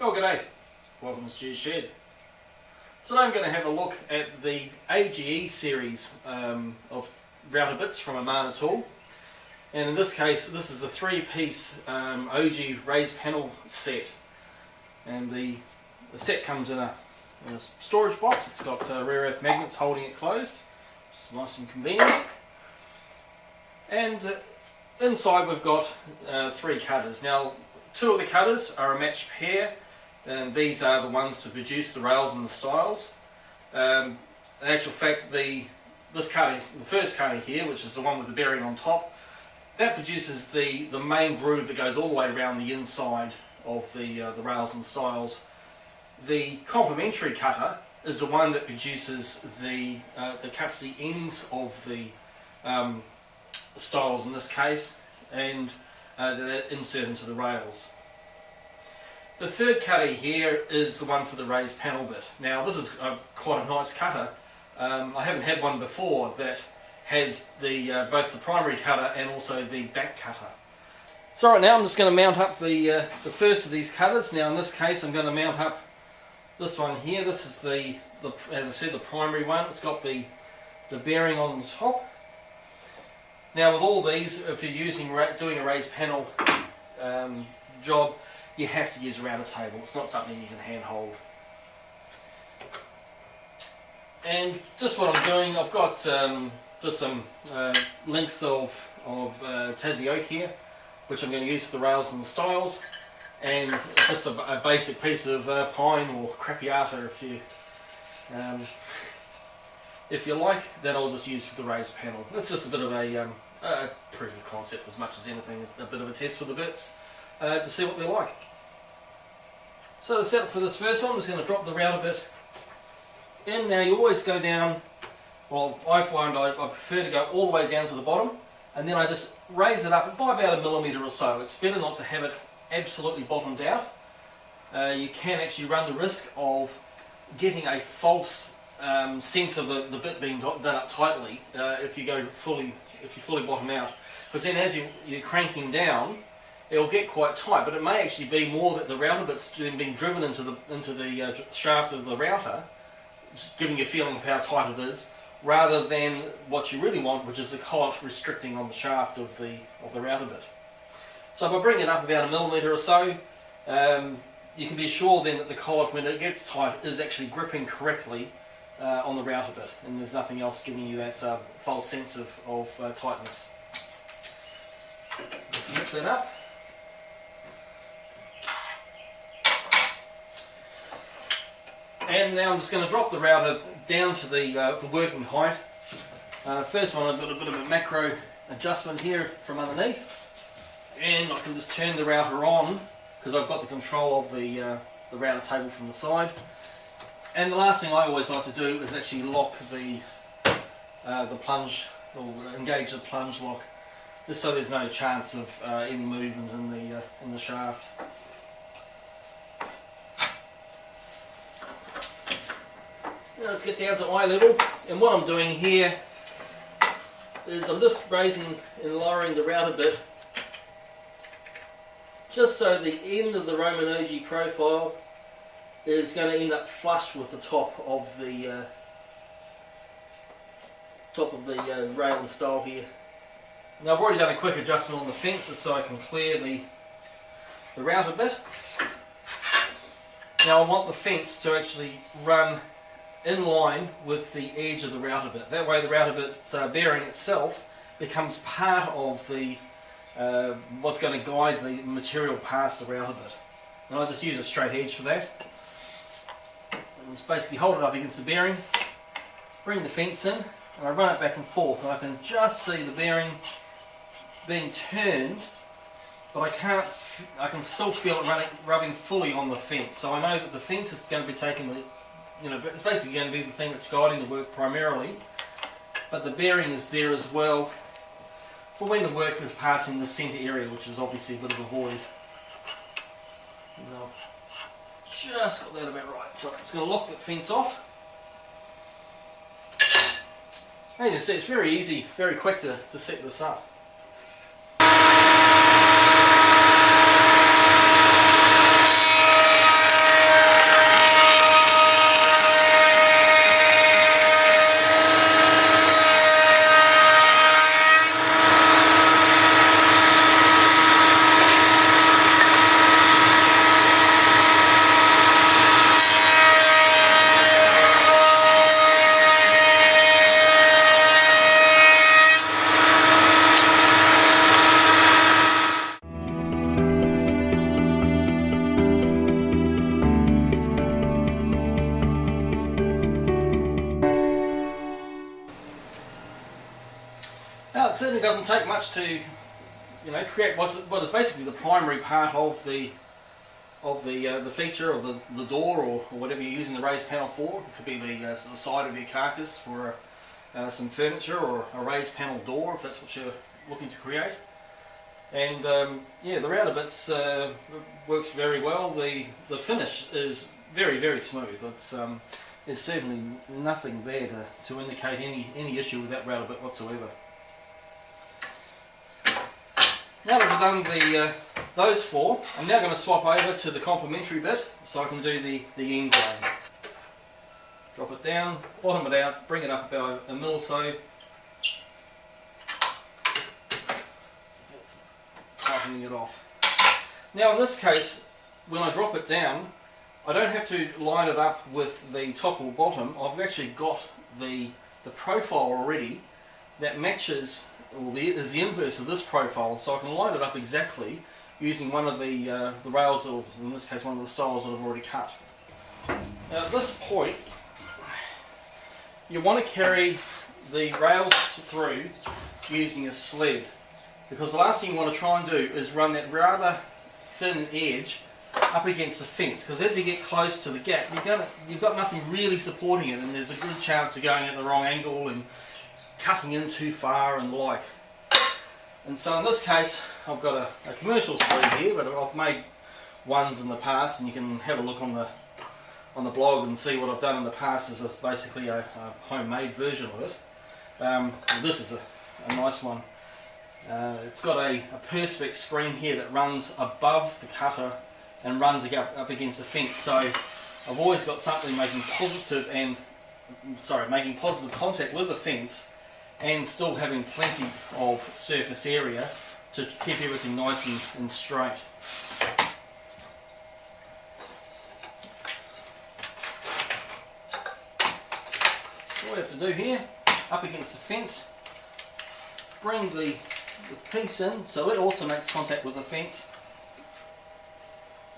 Oh, g'day. Welcome to Stu's Shed. Today I'm going to have a look at the AGE series of router bits from AmanaTool. And in this case, this is a 3-piece OG raised panel set. And the set comes in a storage box. It's got rare earth magnets holding it closed. It's nice and convenient. And inside we've got 3 cutters. Now, 2 of the cutters are a matched pair, and these are the ones to produce the rails and the stiles. In actual fact, the first cutter here, which is the one with the bearing on top, that produces the main groove that goes all the way around the inside of the rails and stiles. The complementary cutter is the one that produces that cuts the ends of the stiles in this case, and that insert into the rails. The third cutter here is the one for the raised panel bit. Now this is quite a nice cutter. I haven't had one before that has both the primary cutter and also the back cutter. So right now I'm just going to mount up the first of these cutters. Now in this case I'm going to mount up this one here. This is as I said, the primary one. It's got the bearing on the top. Now with all these, if you're doing a raised panel job, you have to use a router table. It's not something you can handhold. And just what I'm doing, I've got just some lengths of Tassie oak here, which I'm going to use for the rails and the stiles, and just a basic piece of pine or crapiata if you like, that I'll just use for the raised panel. It's just a bit of a proof of concept as much as anything, a bit of a test for the bits to see what they're like. So the setup for this first one, I'm just going to drop the router bit in. Now you always go down, well I find I prefer to go all the way down to the bottom, and then I just raise it up by about 1 millimetre or so. It's better not to have it absolutely bottomed out. You can actually run the risk of getting a false sense of the bit being done up tightly if you fully bottom out, because then as you're cranking down, it'll get quite tight. But it may actually be more that the router bit's then being driven into the shaft of the router, giving you a feeling of how tight it is, rather than what you really want, which is the collet restricting on the shaft of the router bit. So if I bring it up about 1 millimetre or so, you can be sure then that the collet, when it gets tight, is actually gripping correctly on the router bit, and there's nothing else giving you that false sense of tightness. Let's mix that up. And now I'm just going to drop the router down to the working height. First one, I've got a bit of a macro adjustment here from underneath, and I can just turn the router on because I've got the control of the router table from the side. And the last thing I always like to do is actually lock the plunge, or engage the plunge lock, just so there's no chance of any movement in the shaft. Now let's get down to eye level, and what I'm doing here is I'm just raising and lowering the router bit just so the end of the Roman OG profile is going to end up flush with the top of the rail and stile here. Now I've already done a quick adjustment on the fences so I can clear the router bit. Now I want the fence to actually run in line with the edge of the router bit. That way the router bit's bearing itself becomes part of the what's going to guide the material past the router bit. And I just use a straight edge for that. And just basically hold it up against the bearing, bring the fence in, and I run it back and forth, and I can just see the bearing being turned, but I can still feel it rubbing fully on the fence. So I know that the fence is going to be taking it's basically going to be the thing that's guiding the work primarily, but the bearing is there as well for when the work is passing the centre area, which is obviously a bit of a void. And I've just got that about right, so I'm just going to lock the fence off. As you can see, it's very easy, very quick to set this up. it certainly doesn't take much to, create what is basically the primary part of the feature, or the door, or whatever you're using the raised panel for. It could be the side of your carcass for some furniture, or a raised panel door if that's what you're looking to create. And yeah, the router bits works very well. The finish is very, very smooth. There's certainly nothing there to indicate any issue with that router bit whatsoever. Now that we've done those four, I'm now going to swap over to the complementary bit so I can do the end grain. Drop it down, bottom it out, bring it up about a mil or so. Tightening it off. Now in this case, when I drop it down, I don't have to line it up with the top or bottom. I've actually got the profile already that matches, or is the inverse of this profile, so I can line it up exactly using one of the rails, or in this case one of the styles that I've already cut. Now at this point, you want to carry the rails through using a sled, because the last thing you want to try and do is run that rather thin edge up against the fence, because as you get close to the gap, you've got nothing really supporting it, and there's a good chance of going at the wrong angle and cutting in too far and the like. And so in this case, I've got a commercial sleeve here, but I've made ones in the past, and you can have a look on the blog and see what I've done in the past. This is basically a homemade version of it. This is a nice one. It's got a perspex screen here that runs above the cutter and runs up against the fence. So I've always got something making positive contact with the fence, and still having plenty of surface area to keep everything nice and straight. All we have to do here, up against the fence, bring the piece in so it also makes contact with the fence,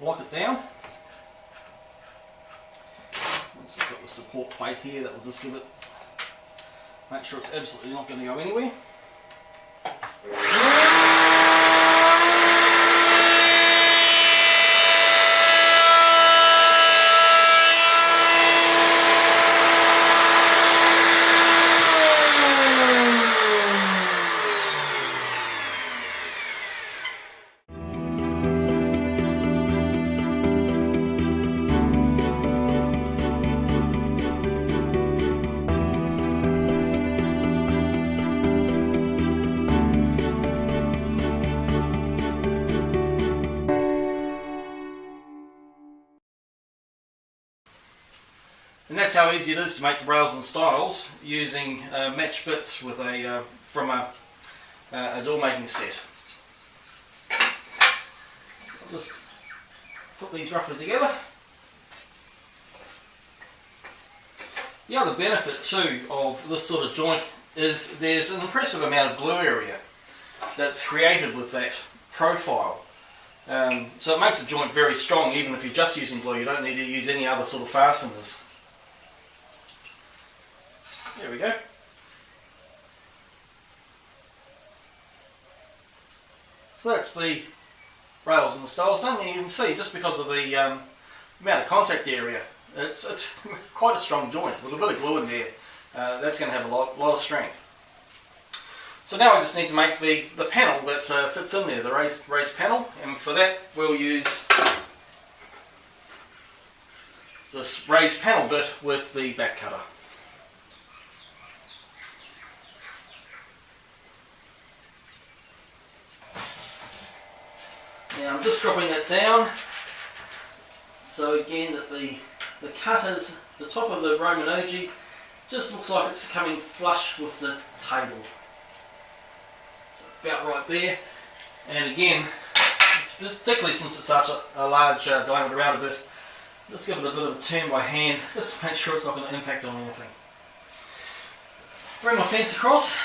lock it down. It's just got the support plate here that will just give it, make sure it's absolutely not going to go anywhere. And that's how easy it is to make the rails and stiles using match bits with from a door making set. I'll just put these roughly together. The other benefit too of this sort of joint is there's an impressive amount of glue area that's created with that profile. So it makes the joint very strong. Even if you're just using glue, you don't need to use any other sort of fasteners. There we go. So that's the rails and the stiles done. And you can see, just because of the amount of contact area, it's quite a strong joint with a bit of glue in there. That's going to have a lot of strength. So now I just need to make the panel that fits in there, the raised panel, and for that we'll use this raised panel bit with the back cutter. Now I'm just dropping it down, so again that the cutters, the top of the Romanoji just looks like it's coming flush with the table. So about right there, and again, it's just, particularly since it's such a large diameter router bit, just give it a bit of a turn by hand, just to make sure it's not going to impact on anything. Bring my fence across.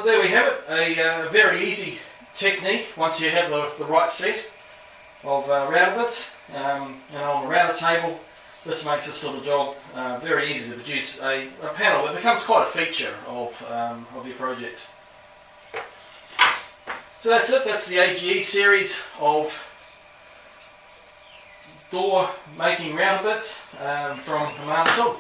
there we have it, a very easy technique once you have the right set of router bits. On the router table, this makes this sort of job very easy to produce a panel. It becomes quite a feature of your project. So that's it, that's the AGE series of door making router bits from AmanaTool.